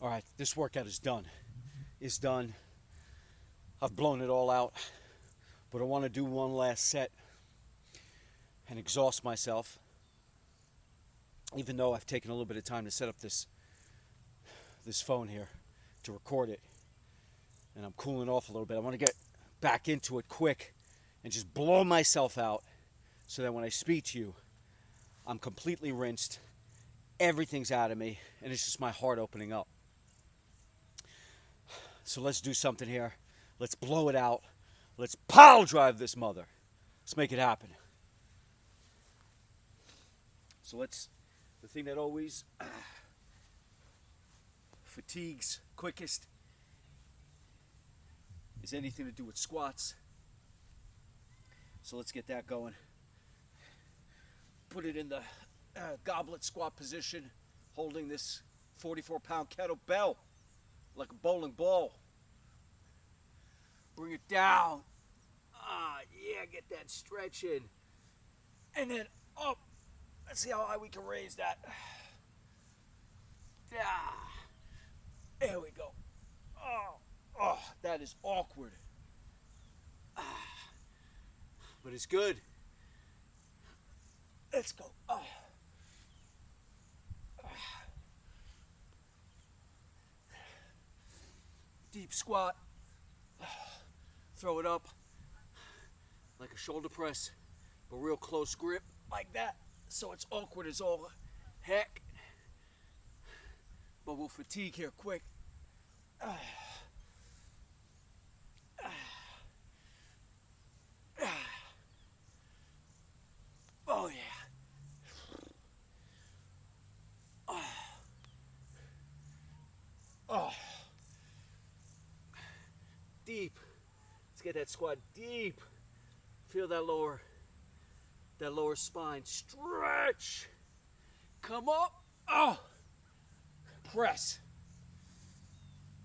All right, this workout is done. It's done. I've blown it all out, but I want to do one last set and exhaust myself. Even though I've taken a little bit of time to set up this phone here to record it, and I'm cooling off a little bit. I want to get back into it quick and just blow myself out so that when I speak to you, I'm completely rinsed, everything's out of me, and it's just my heart opening up. So let's do something here. Let's blow it out. Let's pile drive this mother. Let's make it happen. So the thing that always fatigues quickest is anything to do with squats. So let's get that going. Put it in the goblet squat position, holding this 44-pound kettlebell like a bowling ball. Bring it down. Yeah, get that stretch in. And then up. Let's see how high we can raise that. There we go. Oh, that is awkward. But it's good. Let's go. Deep squat. Throw it up like a shoulder press, but real close grip like that. So it's awkward as all heck. But we'll fatigue here quick. Oh yeah. Oh. Deep. Let's get that squat deep. Feel that lower spine. Stretch. Come up. Oh. Press.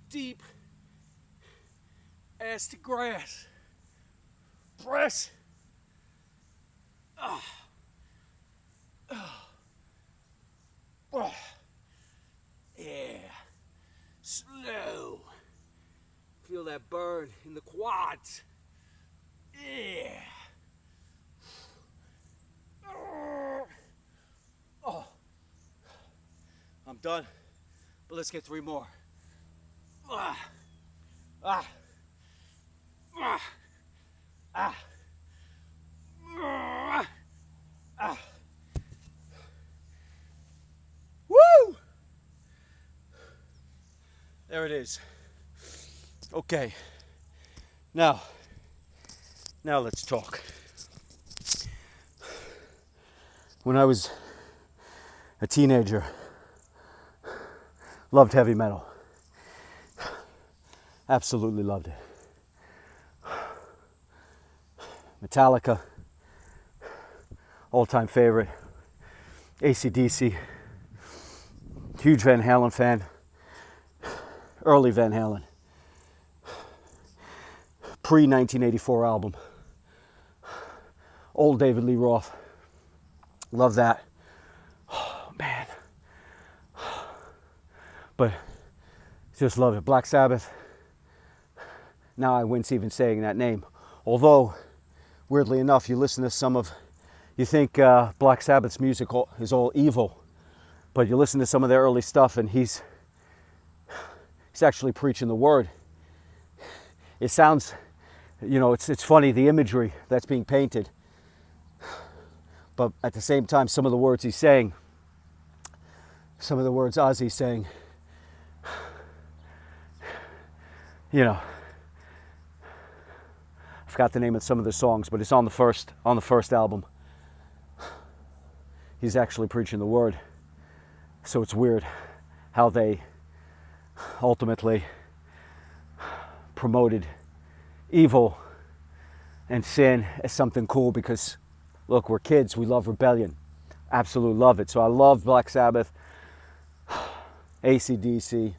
Deep. Ass to grass. Press. Oh. Oh. Yeah. Slow. Feel that burn in the quads. Yeah. Oh. I'm done. But let's get 3 more. Ah. Ah. Ah. Ah. Ah. Ah. Woo! There it is. Okay. Now let's talk. When I was a teenager, loved heavy metal. Absolutely loved it. Metallica, all-time favorite. AC/DC, huge Van Halen fan. Early Van Halen. Pre-1984 album. Old David Lee Roth. Love that. Oh, man. But just love it. Black Sabbath. Now I wince even saying that name. Although, weirdly enough, you listen to you think Black Sabbath's music is all evil. But you listen to some of their early stuff and he's actually preaching the word. It sounds, it's funny, the imagery that's being painted. But at the same time, some of the words he's saying, some of the words Ozzy's saying, I forgot the name of some of the songs, but it's on the first album. He's actually preaching the word. So it's weird how they ultimately promoted evil and sin as something cool because, look, we're kids, we love rebellion. Absolutely love it. So I love Black Sabbath, AC/DC,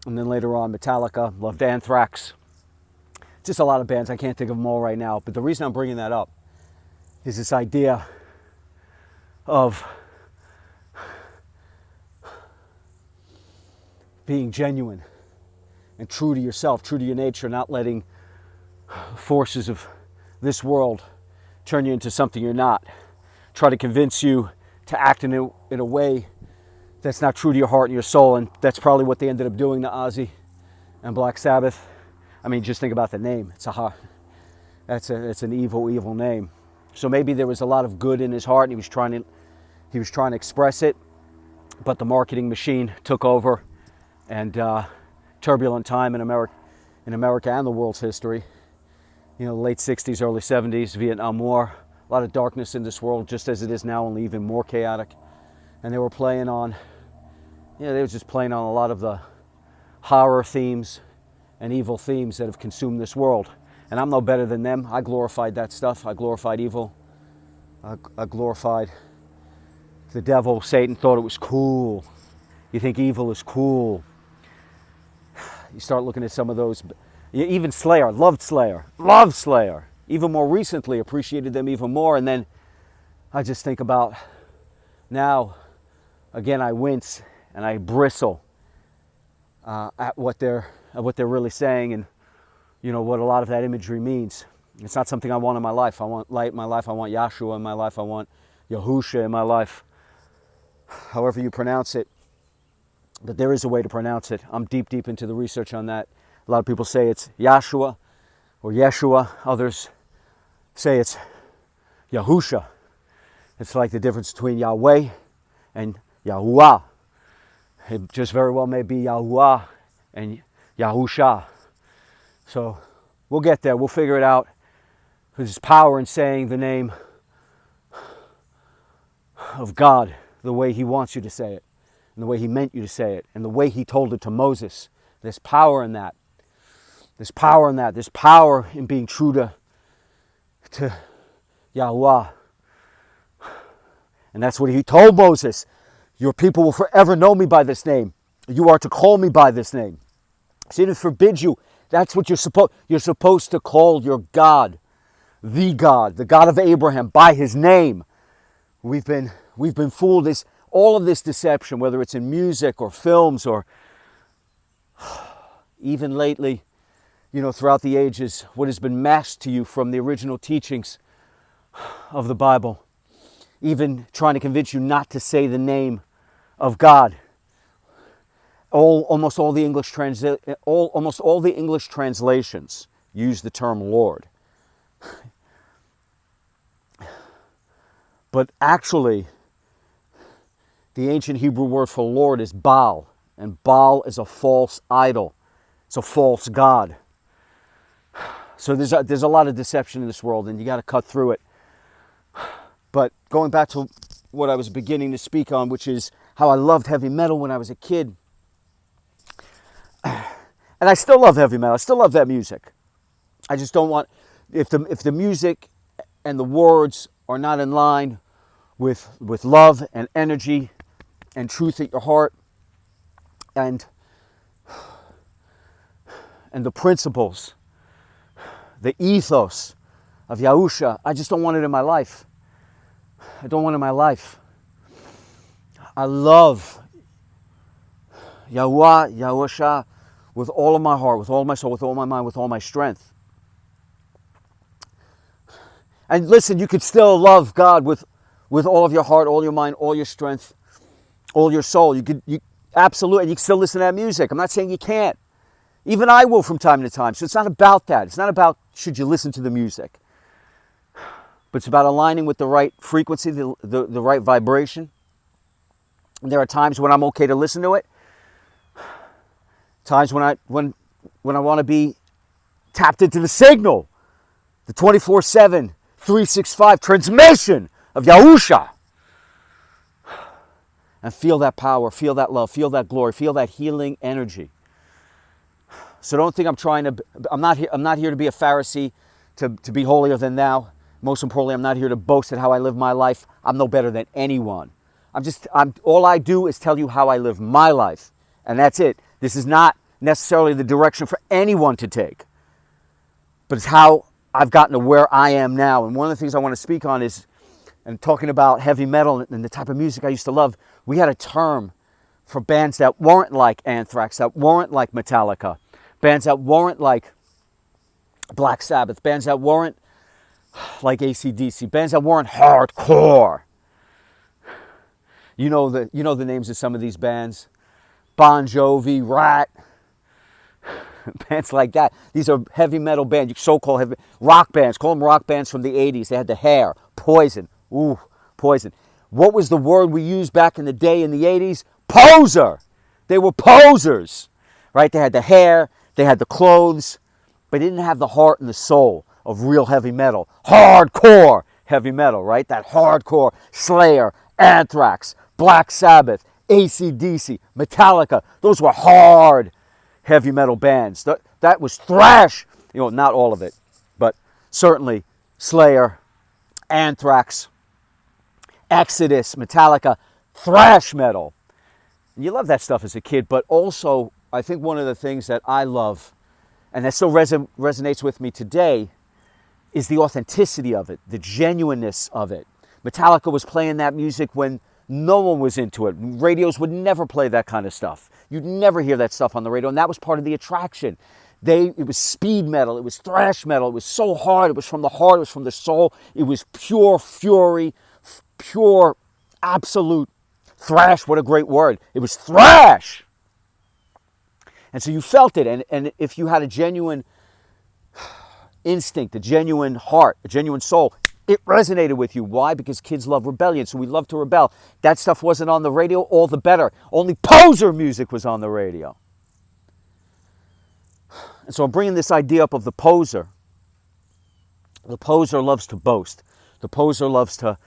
and then later on Metallica, loved Anthrax. Just a lot of bands, I can't think of them all right now. But the reason I'm bringing that up is this idea of being genuine and true to yourself, true to your nature, not letting forces of this world turn you into something you're not. Try to convince you to act in a way that's not true to your heart and your soul, and that's probably what they ended up doing to Ozzy and Black Sabbath. I mean, just think about the name. It's an evil name. So maybe there was a lot of good in his heart, and he was trying to express it, but the marketing machine took over, and turbulent time in America and the world's history. You know, late 60s, early 70s, Vietnam War, a lot of darkness in this world, just as it is now, only even more chaotic. And they were just playing on a lot of the horror themes and evil themes that have consumed this world. And I'm no better than them. I glorified that stuff. I glorified evil. I glorified the devil. Satan thought it was cool. You think evil is cool. You start looking at some of those. Even Slayer, loved Slayer. Even more recently, appreciated them even more. And then I just think about now, again, I wince and I bristle at what they're really saying, and you know what a lot of that imagery means. It's not something I want in my life. I want light in my life. I want Yahshua in my life. I want Yahusha in my life. However you pronounce it. But there is a way to pronounce it. I'm deep into the research on that. A lot of people say it's Yahshua or Yeshua. Others say it's Yahusha. It's like the difference between Yahweh and Yahuwah. It just very well may be Yahuwah and Yahusha. So we'll get there. We'll figure it out. There's power in saying the name of God the way He wants you to say it, and the way He meant you to say it, and the way He told it to Moses. There's power in that. There's power in that. There's power in being true to Yahuwah. And that's what He told Moses. Your people will forever know me by this name. You are to call me by this name. So He didn't forbid you. That's what you're supposed to call your God. The God of Abraham, by His name. We've been fooled. All of this deception, whether it's in music or films or even lately, you know, throughout the ages, what has been masked to you from the original teachings of the Bible, even trying to convince you not to say the name of God. Almost all the English translations use the term Lord. But actually, the ancient Hebrew word for Lord is Baal, and Baal is a false idol. It's a false god. So there's a lot of deception in this world, and you got to cut through it. But going back to what I was beginning to speak on, which is how I loved heavy metal when I was a kid. And I still love heavy metal. I still love that music. I just don't want, if the music and the words are not in line with love and energy and truth at your heart and the principles, the ethos of Yahusha, I just don't want it in my life. I don't want it in my life. I love Yahuwah, Yahusha with all of my heart, with all of my soul, with all my mind, with all my strength. And listen, you could still love God with all of your heart, all your mind, all your strength, all your soul. You absolutely, and you can still listen to that music. I'm not saying you can't. Even I will from time to time. So it's not about that. It's not about should you listen to the music. But it's about aligning with the right frequency, the right vibration. And there are times when I'm okay to listen to it. Times when I want to be tapped into the signal. The 24/7, 365 transmission of Yahusha. And feel that power, feel that love, feel that glory, feel that healing energy. So don't think I'm not here to be a Pharisee, to be holier than thou. Most importantly, I'm not here to boast at how I live my life. I'm no better than anyone. All I do is tell you how I live my life. And that's it. This is not necessarily the direction for anyone to take. But it's how I've gotten to where I am now. And one of the things I want to speak on is, and talking about heavy metal and the type of music I used to love, we had a term for bands that weren't like Anthrax, that weren't like Metallica, bands that weren't like Black Sabbath, bands that weren't like AC/DC, bands that weren't hardcore. You know the names of some of these bands: Bon Jovi, Rat, bands like that. These are heavy metal bands, so-called heavy rock bands. Call them rock bands from the 80s. They had the hair. Poison. Ooh, Poison. What was the word we used back in the day in the 80s? Poser. They were posers, right? They had the hair, they had the clothes, but they didn't have the heart and the soul of real heavy metal. Hardcore heavy metal, right? That hardcore Slayer, Anthrax, Black Sabbath, AC/DC, Metallica. Those were hard heavy metal bands. That was thrash. Not all of it, but certainly Slayer, Anthrax, Exodus, Metallica, thrash metal. You love that stuff as a kid, but also I think one of the things that I love, and that still resonates with me today, is the authenticity of it, the genuineness of it. Metallica was playing that music when no one was into it. Radios would never play that kind of stuff. You'd never hear that stuff on the radio, and that was part of the attraction. It was speed metal, it was thrash metal, it was so hard, it was from the heart, it was from the soul, it was pure fury, pure, absolute thrash. What a great word. It was thrash. And so you felt it, and if you had a genuine instinct, a genuine heart, a genuine soul, it resonated with you. Why? Because kids love rebellion, so we love to rebel. That stuff wasn't on the radio, all the better. Only poser music was on the radio. And so I'm bringing this idea up of the poser. The poser loves to boast. The poser loves to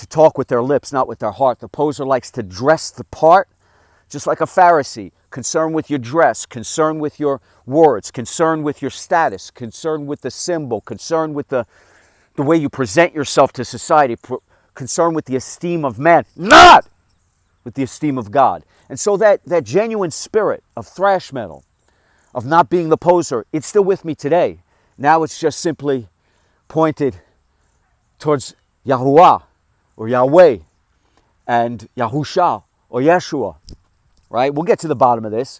talk with their lips, not with their heart. The poser likes to dress the part, just like a Pharisee, concerned with your dress, concerned with your words, concerned with your status, concerned with the symbol, concerned with the way you present yourself to society, concerned with the esteem of man, not with the esteem of God. And so that genuine spirit of thrash metal, of not being the poser, it's still with me today. Now it's just simply pointed towards Yahuwah or Yahweh and Yahusha or Yeshua, right? We'll get to the bottom of this,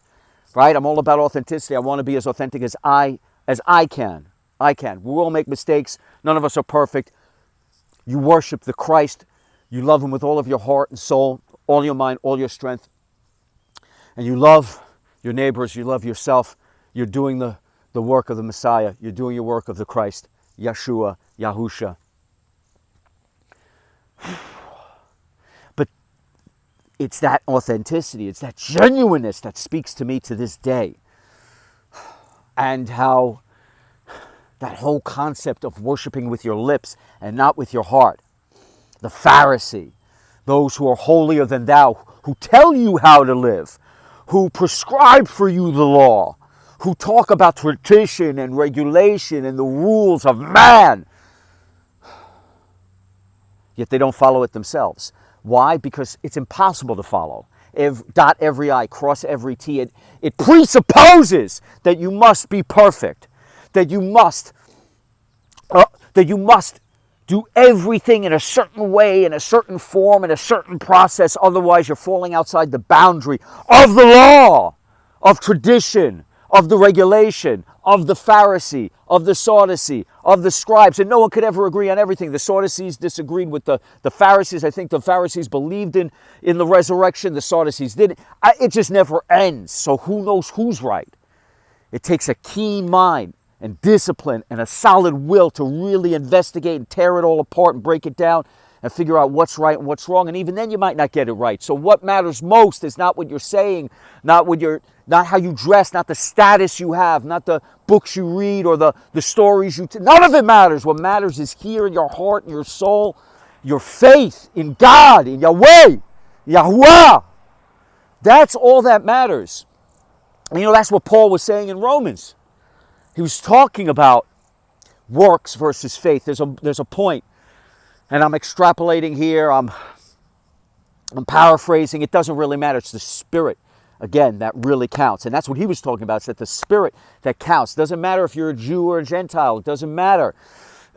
right? I'm all about authenticity. I want to be as authentic as I can. We all make mistakes. None of us are perfect. You worship the Christ. You love him with all of your heart and soul, all your mind, all your strength. And you love your neighbors. You love yourself. You're doing the work of the Messiah. You're doing your work of the Christ, Yeshua, Yahusha. But it's that authenticity, it's that genuineness that speaks to me to this day. And how that whole concept of worshiping with your lips and not with your heart. The Pharisee, those who are holier than thou, who tell you how to live, who prescribe for you the law, who talk about tradition and regulation and the rules of man, yet they don't follow it themselves. Why? Because it's impossible to follow. Dot every I, cross every T. It presupposes that you must be perfect, that you must do everything in a certain way, in a certain form, in a certain process. Otherwise, you're falling outside the boundary of the law, of tradition, of the regulation, of the Pharisee, of the Sadducee, of the scribes. And no one could ever agree on everything. The Sadducees disagreed with the Pharisees. I think the Pharisees believed in the resurrection. The Sadducees didn't. It just never ends. So who knows who's right? It takes a keen mind and discipline and a solid will to really investigate and tear it all apart and break it down and figure out what's right and what's wrong. And even then you might not get it right. So what matters most is not what you're saying, not how you dress, not the status you have, not the books you read or the stories you tell. None of it matters. What matters is here in your heart and your soul, your faith in God, in Yahweh, Yahuwah. That's all that matters. And that's what Paul was saying in Romans. He was talking about works versus faith. There's a point, and I'm extrapolating here. I'm paraphrasing. It doesn't really matter. It's the spirit, again, that really counts. And that's what he was talking about. It's that the spirit that counts. It doesn't matter if you're a Jew or a Gentile. It doesn't matter.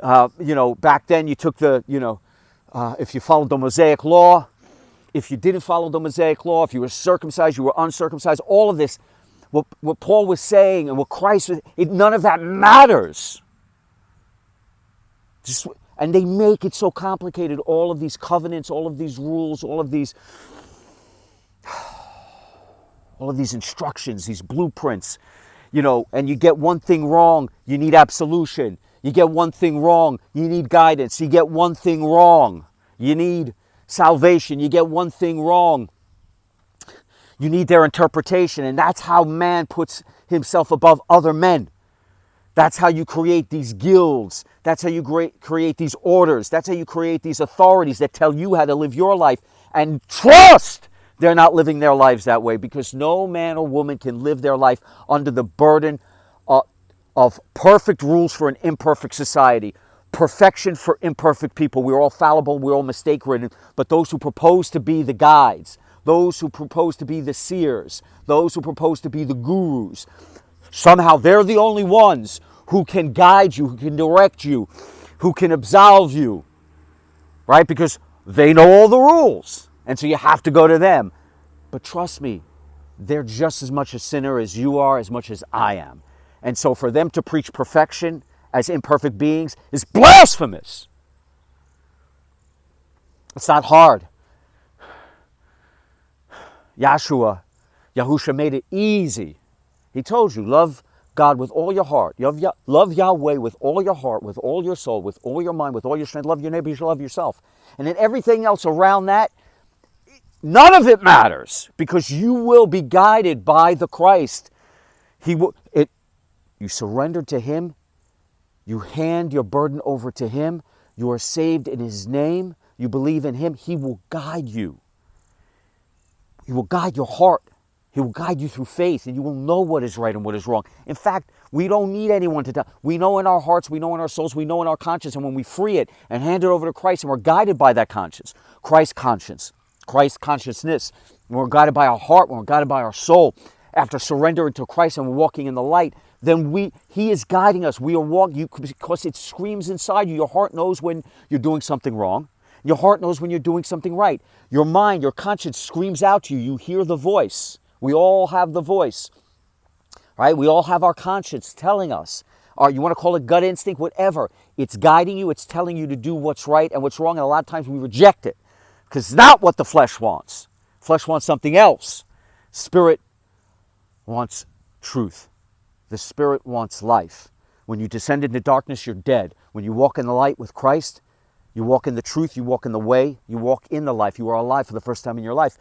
Back then you took if you followed the Mosaic law, if you didn't follow the Mosaic law, if you were circumcised, you were uncircumcised, all of this, what Paul was saying and what Christ was, none of that matters. And they make it so complicated, all of these covenants, all of these rules, all of these instructions, these blueprints, and you get one thing wrong, you need absolution. You get one thing wrong, you need guidance. You get one thing wrong, you need salvation. You get one thing wrong, you need their interpretation. And that's how man puts himself above other men. That's how you create these guilds. That's how you create these orders. That's how you create these authorities that tell you how to live your life. And trust they're not living their lives that way, because no man or woman can live their life under the burden of perfect rules for an imperfect society. Perfection for imperfect people. We're all fallible, we're all mistake-ridden. But those who propose to be the guides, those who propose to be the seers, those who propose to be the gurus, somehow they're the only ones who can guide you, who can direct you, who can absolve you, right? Because they know all the rules, and so you have to go to them. But trust me, they're just as much a sinner as you are, as much as I am. And so for them to preach perfection as imperfect beings is blasphemous. It's not hard. Yahusha made it easy. He told you, love God with all your heart. Love Yahweh with all your heart, with all your soul, with all your mind, with all your strength. Love your neighbor, you shall love yourself. And then everything else around that, none of it matters, because you will be guided by the Christ. You surrender to Him. You hand your burden over to Him. You are saved in His name. You believe in Him. He will guide you. He will guide your heart. He will guide you through faith, and you will know what is right and what is wrong. In fact, we don't need anyone to tell. We know in our hearts, we know in our souls, we know in our conscience, and when we free it and hand it over to Christ, and we're guided by that conscience, Christ's conscience, Christ's consciousness, when we're guided by our heart, when we're guided by our soul, after surrendering to Christ and we're walking in the light, then He is guiding us. We are walking, because it screams inside you. Your heart knows when you're doing something wrong. Your heart knows when you're doing something right. Your mind, your conscience screams out to you. You hear the voice. We all have the voice, right? We all have our conscience telling us. Or you want to call it gut instinct, whatever. It's guiding you. It's telling you to do what's right and what's wrong. And a lot of times we reject it because it's not what the flesh wants. Flesh wants something else. Spirit wants truth. The Spirit wants life. When you descend into darkness, you're dead. When you walk in the light with Christ, you walk in the truth, you walk in the way, you walk in the life. You are alive for the first time in your life.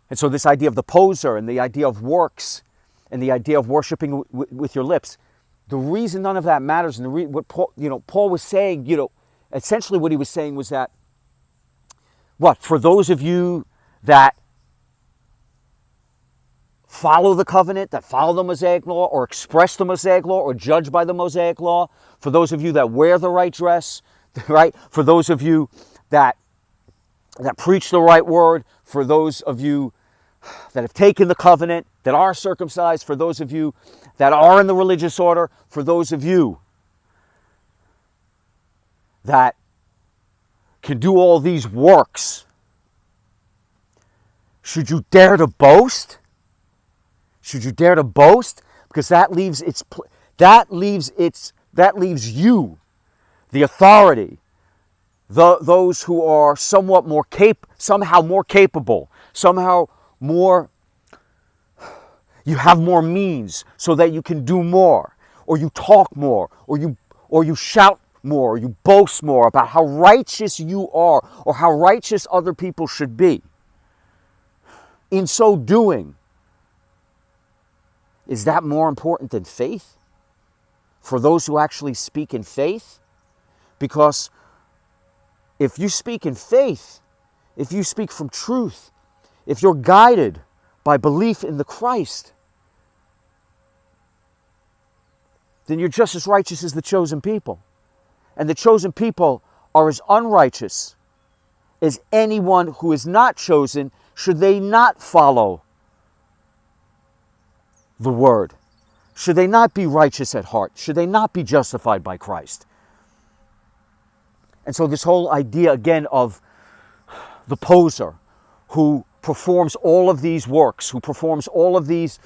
And so this idea of the poser and the idea of works and the idea of worshiping with your lips, the reason none of that matters, and what Paul was saying, essentially what he was saying was that, for those of you that follow the covenant, that follow the Mosaic law, or express the Mosaic law, or judge by the Mosaic law, for those of you that wear the right dress, right? For those of you that preach the right word, for those of you that have taken the covenant, that are circumcised, for those of you that are in the religious order, for those of you that can do all these works, should you dare to boast? Should you dare to boast? Because that leaves you, the authority, those who are somehow more capable, somehow more, you have more means so that you can do more, or you talk more, or you shout more, or you boast more about how righteous you are, or how righteous other people should be. In so doing, is that more important than faith? For those who actually speak in faith? Because if you speak in faith, if you speak from truth, if you're guided by belief in the Christ, then you're just as righteous as the chosen people. And the chosen people are as unrighteous as anyone who is not chosen, should they not follow the word. Should they not be righteous at heart? Should they not be justified by Christ? And so this whole idea again of the poser, who performs all of these works, who performs all of these,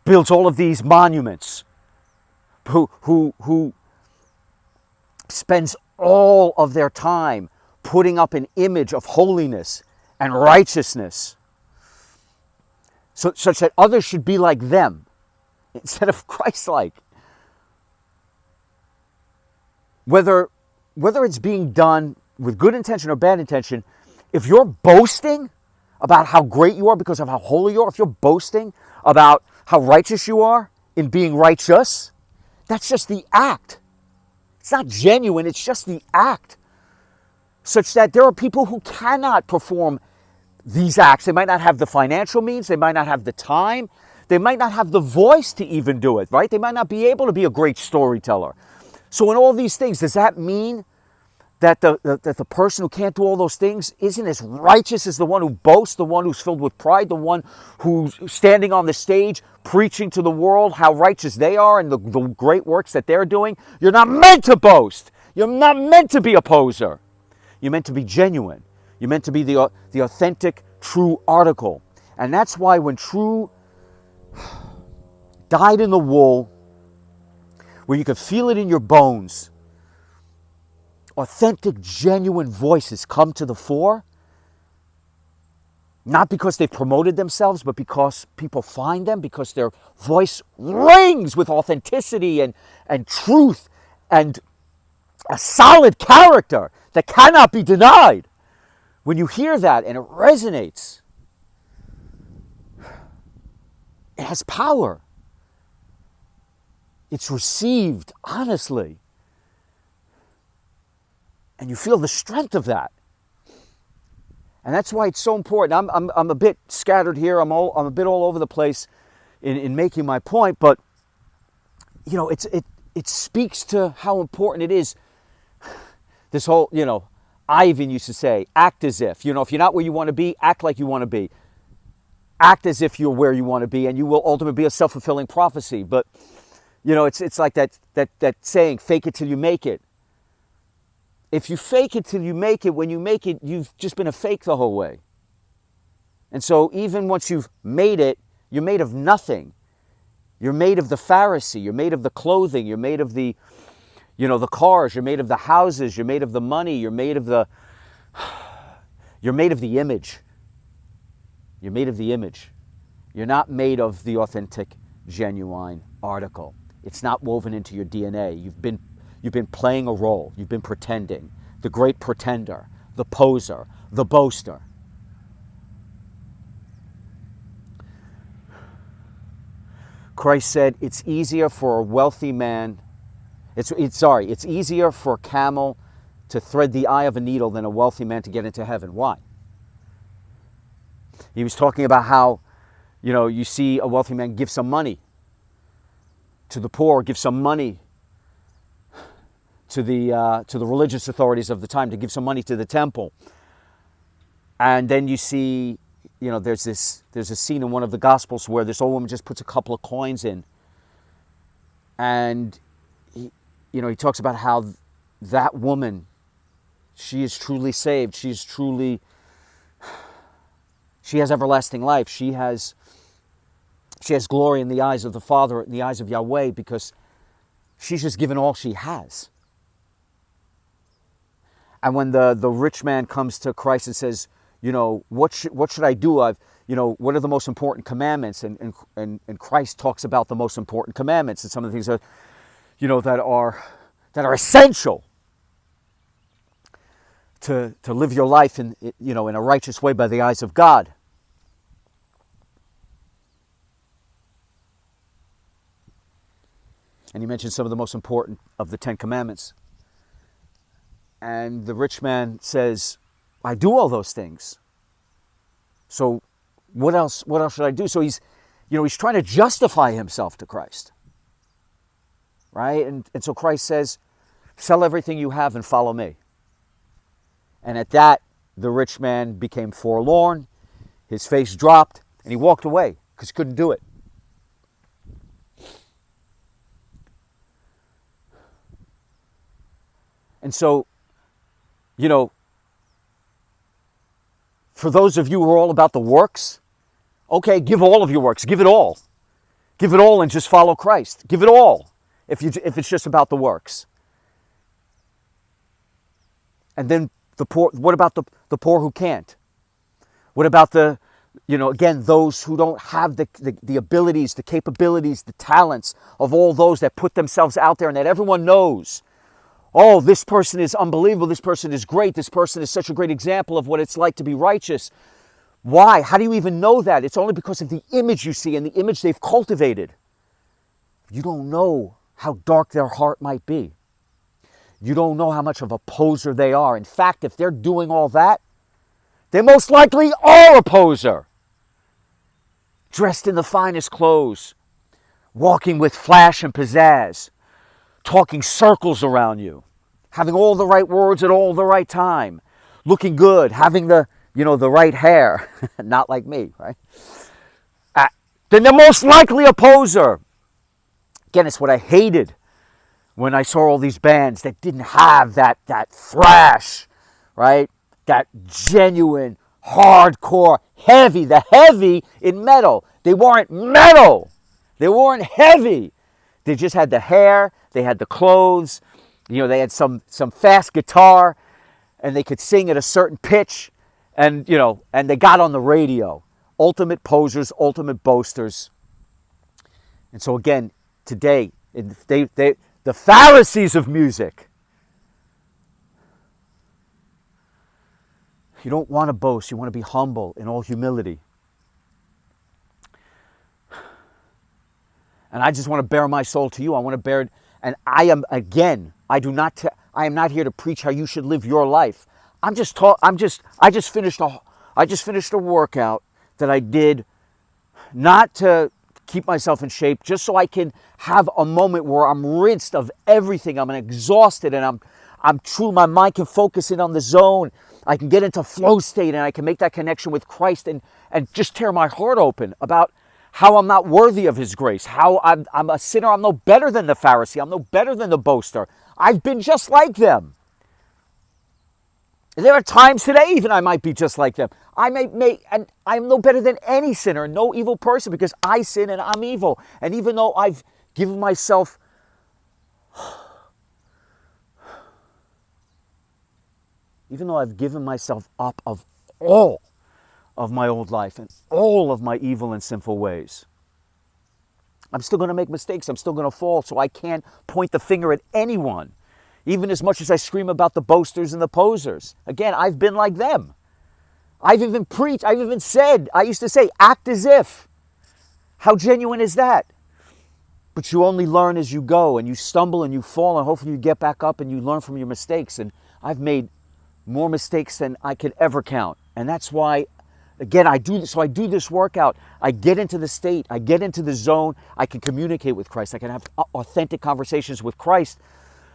builds all of these monuments, who spends all of their time putting up an image of holiness and righteousness, such that others should be like them instead of Christ-like. Whether it's being done with good intention or bad intention, if you're boasting about how great you are because of how holy you are, if you're boasting about how righteous you are in being righteous, that's just the act. It's not genuine, it's just the act. Such that there are people who cannot perform these acts. They might not have the financial means, they might not have the time, they might not have the voice to even do it, right? They might not be able to be a great storyteller. So in all these things, does that mean that the person who can't do all those things isn't as righteous as the one who boasts, the one who's filled with pride, the one who's standing on the stage preaching to the world how righteous they are and the great works that they're doing? You're not meant to boast. You're not meant to be a poser. You're meant to be genuine. You're meant to be the authentic, true article. And that's why when true dyed in the wool, where you can feel it in your bones, authentic, genuine voices come to the fore, not because they've promoted themselves, but because people find them, because their voice rings with authenticity and truth and a solid character that cannot be denied. When you hear that and it resonates, it has power. It's received honestly. And you feel the strength of that. And that's why it's so important. I'm a bit scattered here. I'm a bit all over the place in making my point, but you know, it speaks to how important it is. This whole, Ivan used to say, act as if. If you're not where you want to be, act like you want to be. Act as if you're where you want to be, and you will ultimately be a self-fulfilling prophecy. But it's like that saying, fake it till you make it. If you fake it till you make it, when you make it, you've just been a fake the whole way. And so even once you've made it, you're made of nothing. You're made of the Pharisee. You're made of the clothing. You're made of the cars. You're made of the houses. You're made of the money. You're made of the image. You're made of the image. You're not made of the authentic, genuine article. It's not woven into your DNA. You've been playing a role. You've been pretending. The great pretender, the poser, the boaster. Christ said it's easier for a wealthy man, it's easier for a camel to thread the eye of a needle than a wealthy man to get into heaven. Why? He was talking about how, you see a wealthy man give some money to the poor, give some money to the religious authorities of the time, to give some money to the temple. And then you see, there's a scene in one of the Gospels where this old woman just puts a couple of coins in. And he talks about how that woman, she is truly saved. She has everlasting life. She has glory in the eyes of the Father, in the eyes of Yahweh, because she's just given all she has. And when the rich man comes to Christ and says, what should I do? What are the most important commandments? And Christ talks about the most important commandments and some of the things that, that are essential to live your life in a righteous way by the eyes of God. And he mentions some of the most important of the 10 commandments. And the rich man says, I do all those things. So what else should I do? So he's trying to justify himself to Christ. Right? And so Christ says, sell everything you have and follow me. And at that, the rich man became forlorn, his face dropped, and he walked away because he couldn't do it. And so, For those of you who are all about the works, okay, give all of your works. Give it all. Give it all and just follow Christ. Give it all if it's just about the works. And then the poor, what about the poor who can't? What about again, those who don't have the abilities, the capabilities, the talents of all those that put themselves out there and that everyone knows? Oh, this person is unbelievable. This person is great. This person is such a great example of what it's like to be righteous. Why? How do you even know that? It's only because of the image you see and the image they've cultivated. You don't know how dark their heart might be. You don't know how much of a poser they are. In fact, if they're doing all that, they most likely are a poser. Dressed in the finest clothes, walking with flash and pizzazz, talking circles around you, having all the right words at all the right time, looking good, having the right hair, not like me, right? Then they're most likely a poser. Again, it's what I hated when I saw all these bands that didn't have that thrash, right? That genuine, hardcore, the heavy in metal. They weren't metal. They weren't heavy. They just had the hair, they had the clothes, they had some fast guitar, and they could sing at a certain pitch, and they got on the radio. Ultimate posers, ultimate boasters. And so again, today, the Pharisees of music. You don't want to boast. You want to be humble in all humility. And I just want to bare my soul to you. I want to bear it. And I am not here to preach how you should live your life. I just finished a workout that I did not to keep myself in shape, just so I can have a moment where I'm rinsed of everything. I'm exhausted and I'm true. My mind can focus in on the zone. I can get into flow state and I can make that connection with Christ and just tear my heart open about how I'm not worthy of His grace, how I'm a sinner. I'm no better than the Pharisee. I'm no better than the boaster. I've been just like them. There are times today even I might be just like them. And I'm no better than any sinner, no evil person, because I sin and I'm evil. And even though I've given myself up of all of my old life and all of my evil and sinful ways, I'm still going to make mistakes. I'm still going to fall. So I can't point the finger at anyone, even as much as I scream about the boasters and the posers. Again, I've been like them. I've even preached, I used to say, act as if. How genuine is that? But you only learn as you go, and you stumble and you fall, and hopefully you get back up and you learn from your mistakes. And I've made more mistakes than I could ever count. And that's why, again, I do this workout. I get into the state. I get into the zone. I can communicate with Christ. I can have authentic conversations with Christ.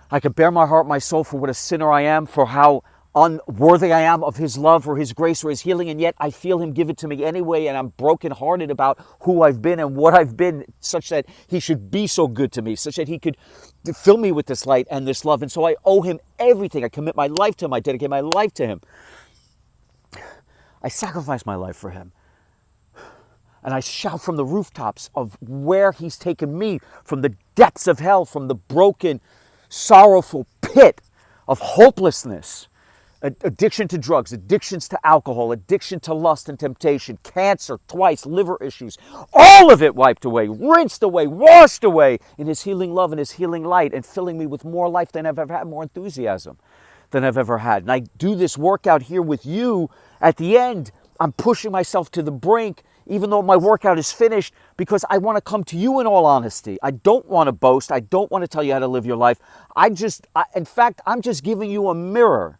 I can bare my heart, my soul for what a sinner I am, for how unworthy I am of His love or His grace or His healing, and yet I feel Him give it to me anyway, and I'm brokenhearted about who I've been and what I've been, such that He should be so good to me, such that He could fill me with this light and this love. And so I owe Him everything. I commit my life to Him. I dedicate my life to Him. I sacrifice my life for Him. And I shout from the rooftops of where He's taken me, from the depths of hell, from the broken, sorrowful pit of hopelessness. Addiction to drugs, addictions to alcohol, addiction to lust and temptation, cancer twice, liver issues, all of it wiped away, rinsed away, washed away in His healing love and His healing light, and filling me with more life than I've ever had, more enthusiasm than I've ever had. And I do this workout here with you. At the end, I'm pushing myself to the brink, even though my workout is finished, because I want to come to you in all honesty. I don't want to boast. I don't want to tell you how to live your life. In fact, I'm just giving you a mirror.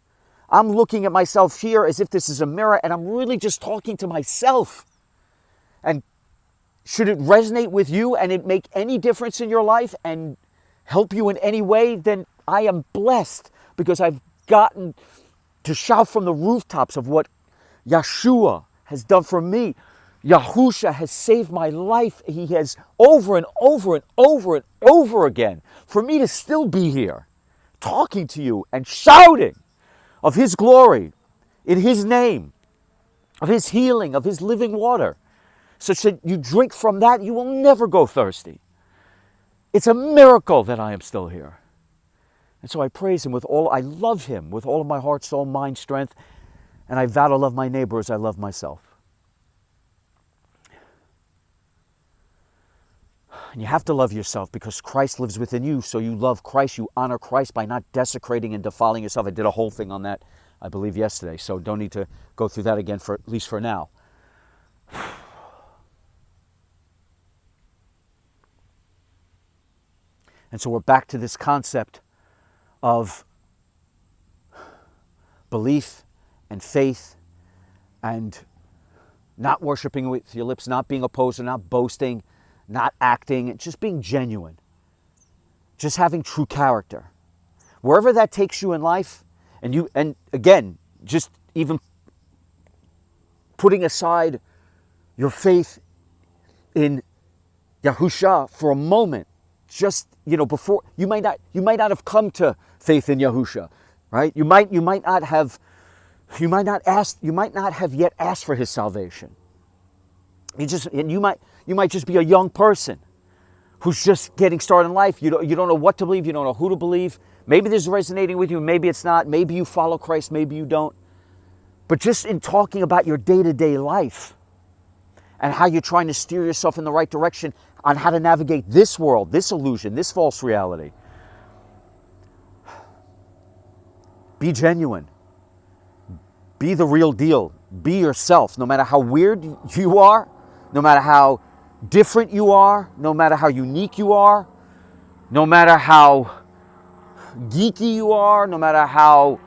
I'm looking at myself here as if this is a mirror, and I'm really just talking to myself. And should it resonate with you and it make any difference in your life and help you in any way, then I am blessed, because I've gotten to shout from the rooftops of what Yeshua has done for me. Yahusha has saved my life. He has over and over and over and over again. For me to still be here, talking to you and shouting of His glory in His name, of his healing, of his living water, such that you drink from that, you will never go thirsty. It's a miracle that I am still here. And so I praise him I love him with all of my heart, soul, mind, strength, and I vow to love my neighbor as I love myself. And you have to love yourself because Christ lives within you, so you love Christ, you honor Christ by not desecrating and defiling yourself. I did a whole thing on that, I believe, yesterday, so don't need to go through that again, at least for now. And so we're back to this concept of belief and faith and not worshiping with your lips, not being opposed, not boasting, not acting, just being genuine, just having true character. Wherever that takes you in life, and again, just even putting aside your faith in Yahusha for a moment, just, before you might not have come to faith in Yahusha, right? You might not have yet asked for his salvation. You might just be a young person who's just getting started in life. You don't know what to believe, you don't know who to believe. Maybe this is resonating with you, maybe it's not. Maybe you follow Christ, maybe you don't. But just in talking about your day-to-day life and how you're trying to steer yourself in the right direction on how to navigate this world, this illusion, this false reality. Be genuine. Be the real deal. Be yourself, no matter how weird you are, no matter how different you are, no matter how unique you are, no matter how geeky you are, no matter how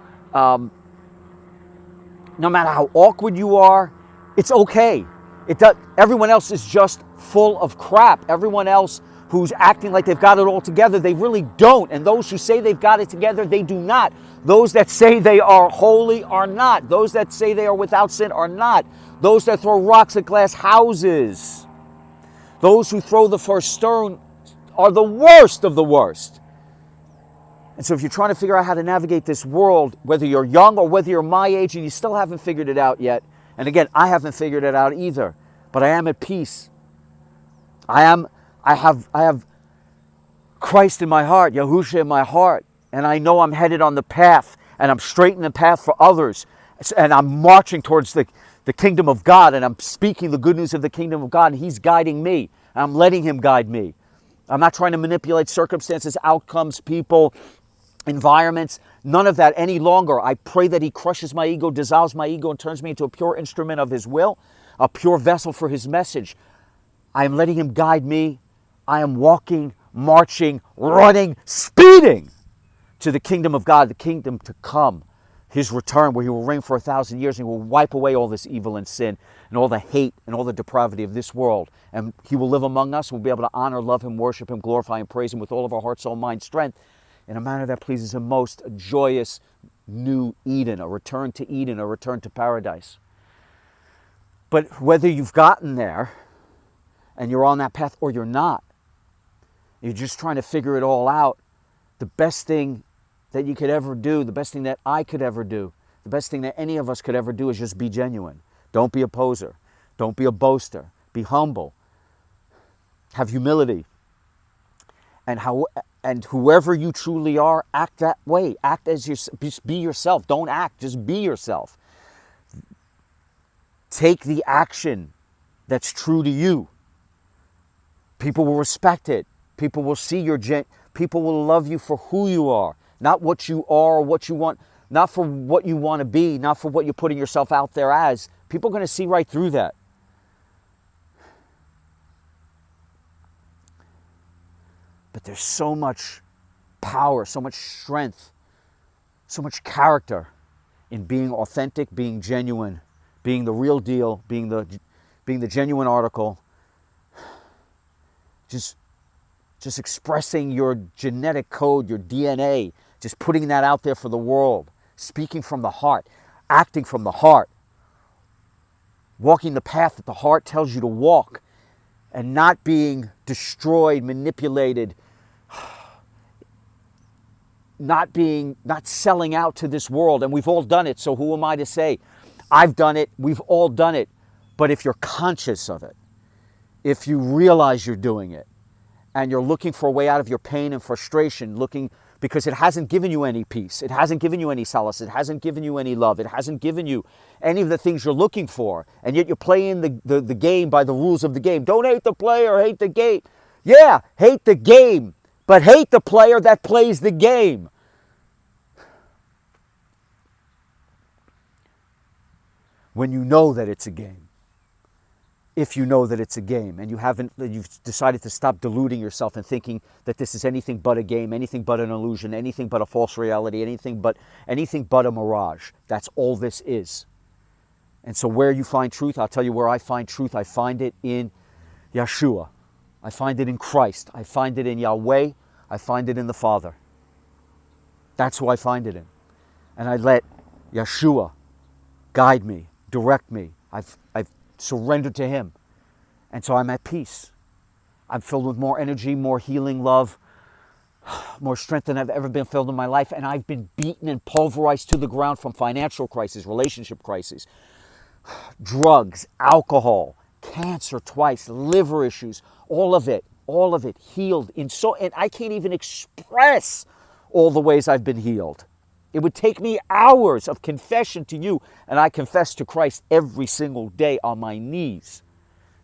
awkward you are. It's okay. Everyone else is just full of crap. Everyone else who's acting like they've got it all together, they really don't. And those who say they've got it together, they do not. Those that say they are holy are not. Those that say they are without sin are not. Those that throw rocks at glass houses, those who throw the first stone are the worst of the worst. And so if you're trying to figure out how to navigate this world, whether you're young or whether you're my age and you still haven't figured it out yet, and again, I haven't figured it out either, but I am at peace. I have Christ in my heart, Yahusha in my heart, and I know I'm headed on the path, and I'm straightening the path for others, and I'm marching towards the kingdom of God, and I'm speaking the good news of the kingdom of God, and he's guiding me, and I'm letting him guide me. I'm not trying to manipulate circumstances, outcomes, people, environments, none of that any longer. I pray that he crushes my ego, dissolves my ego, and turns me into a pure instrument of his will, a pure vessel for his message. I am letting him guide me. I am walking, marching, running, speeding to the kingdom of God, the kingdom to come, his return, where he will reign for 1,000 years and he will wipe away all this evil and sin and all the hate and all the depravity of this world. And he will live among us. We'll be able to honor, love him, worship him, glorify and praise him with all of our heart, soul, mind, strength, in a manner that pleases him most, a joyous new Eden, a return to Eden, a return to paradise. But whether you've gotten there and you're on that path or you're not, you're just trying to figure it all out, the best thing that you could ever do, the best thing that I could ever do, the best thing that any of us could ever do is just be genuine. Don't be a poser. Don't be a boaster. Be humble. Have humility. And whoever you truly are, act that way. Act as just be yourself. Don't act, just be yourself. Take the action that's true to you. People will respect it. People will see your people will love you for who you are, not what you are or what you want, not for what you want to be, not for what you're putting yourself out there as. People are going to see right through that. But there's so much power, so much strength, so much character in being authentic, being genuine, being the real deal, being the genuine article. Just expressing your genetic code, your DNA, just putting that out there for the world, speaking from the heart, acting from the heart, walking the path that the heart tells you to walk, and not being destroyed, manipulated, not selling out to this world. And we've all done it, so who am I to say? I've done it. We've all done it. But if you're conscious of it, if you realize you're doing it, and you're looking for a way out of your pain and frustration, because it hasn't given you any peace, it hasn't given you any solace, it hasn't given you any love, it hasn't given you any of the things you're looking for, and yet you're playing the game by the rules of the game. Don't hate the player, hate the game. Yeah, hate the game, but hate the player that plays the game. When you know that it's a game. If you know that it's a game and you've decided to stop deluding yourself and thinking that this is anything but a game, anything but an illusion, anything but a false reality, anything but a mirage. That's all this is. And so where you find truth, I'll tell you where I find truth. I find it in Yeshua. I find it in Christ. I find it in Yahweh. I find it in the Father. That's who I find it in. And I let Yeshua guide me, direct me. I've surrendered to Him. And so I'm at peace. I'm filled with more energy, more healing, love, more strength than I've ever been filled in my life. And I've been beaten and pulverized to the ground from financial crisis, relationship crisis, drugs, alcohol, cancer twice, liver issues, all of it healed and I can't even express all the ways I've been healed. It would take me hours of confession to you, and I confess to Christ every single day on my knees.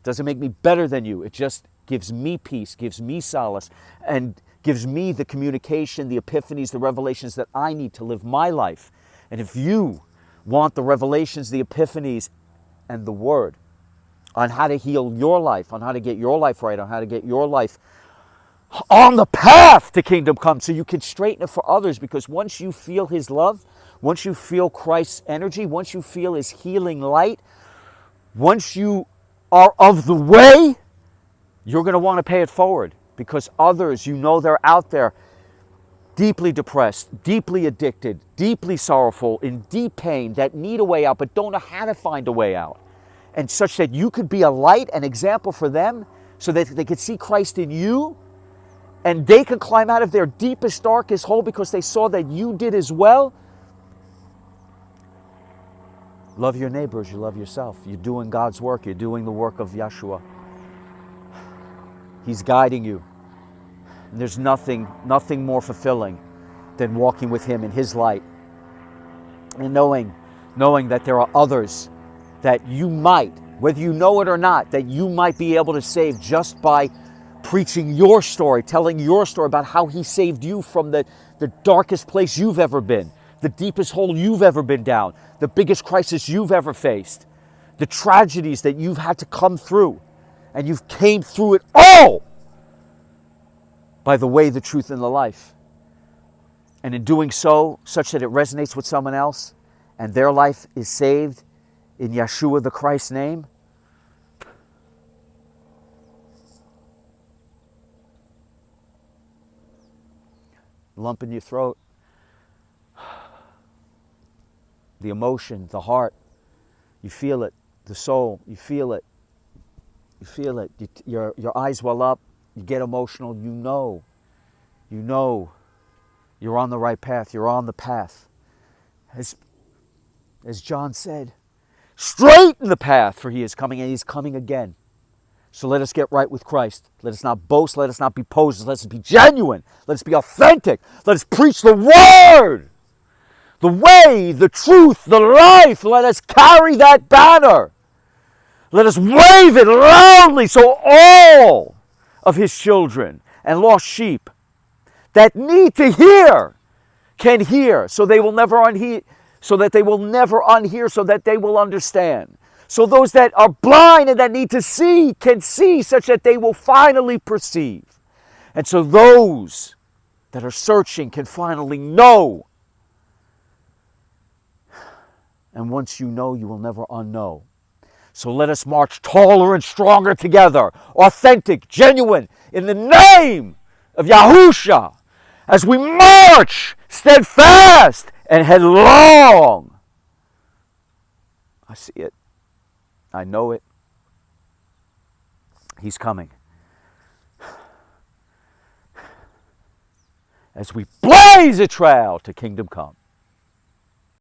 Doesn't make me better than you. It just gives me peace, gives me solace, and gives me the communication, the epiphanies, the revelations that I need to live my life. And if you want the revelations, the epiphanies, and the Word on how to heal your life, on how to get your life right, on how to get your life on the path to kingdom come, so you can straighten it for others, because once you feel His love, once you feel Christ's energy, once you feel His healing light, once you are of the way, you're going to want to pay it forward, because others, they're out there deeply depressed, deeply addicted, deeply sorrowful, in deep pain, that need a way out but don't know how to find a way out, and such that you could be a light, an example for them, so that they could see Christ in you. And they can climb out of their deepest, darkest hole because they saw that you did as well. Love your neighbor as you love yourself. You're doing God's work. You're doing the work of Yeshua. He's guiding you. And there's nothing more fulfilling than walking with Him in His light. And knowing that there are others that you might, whether you know it or not, that you might be able to save just by preaching your story, telling your story about how He saved you from the darkest place you've ever been, the deepest hole you've ever been down, the biggest crisis you've ever faced, the tragedies that you've had to come through, and you've came through it all by the way, the truth, and the life. And in doing so, such that it resonates with someone else, and their life is saved in Yeshua the Christ's name, lump in your throat, the emotion, the heart, you feel it, the soul, you feel it, your eyes well up, you get emotional, you know you're on the right path, you're on the path. As John said, straighten the path, for He is coming, and He's coming again. So let us get right with Christ. Let us not boast. Let us not be posers. Let us be genuine. Let us be authentic. Let us preach the Word, the way, the truth, the life. Let us carry that banner. Let us wave it loudly so all of His children and lost sheep that need to hear can hear, so they will never unhear, so that they will never unhear, so that they will understand. So those that are blind and that need to see can see, such that they will finally perceive. And so those that are searching can finally know. And once you know, you will never unknow. So let us march taller and stronger together, authentic, genuine, in the name of Yahusha, as we march steadfast and headlong. I see it. I know it. He's coming. As we blaze a trail to kingdom come.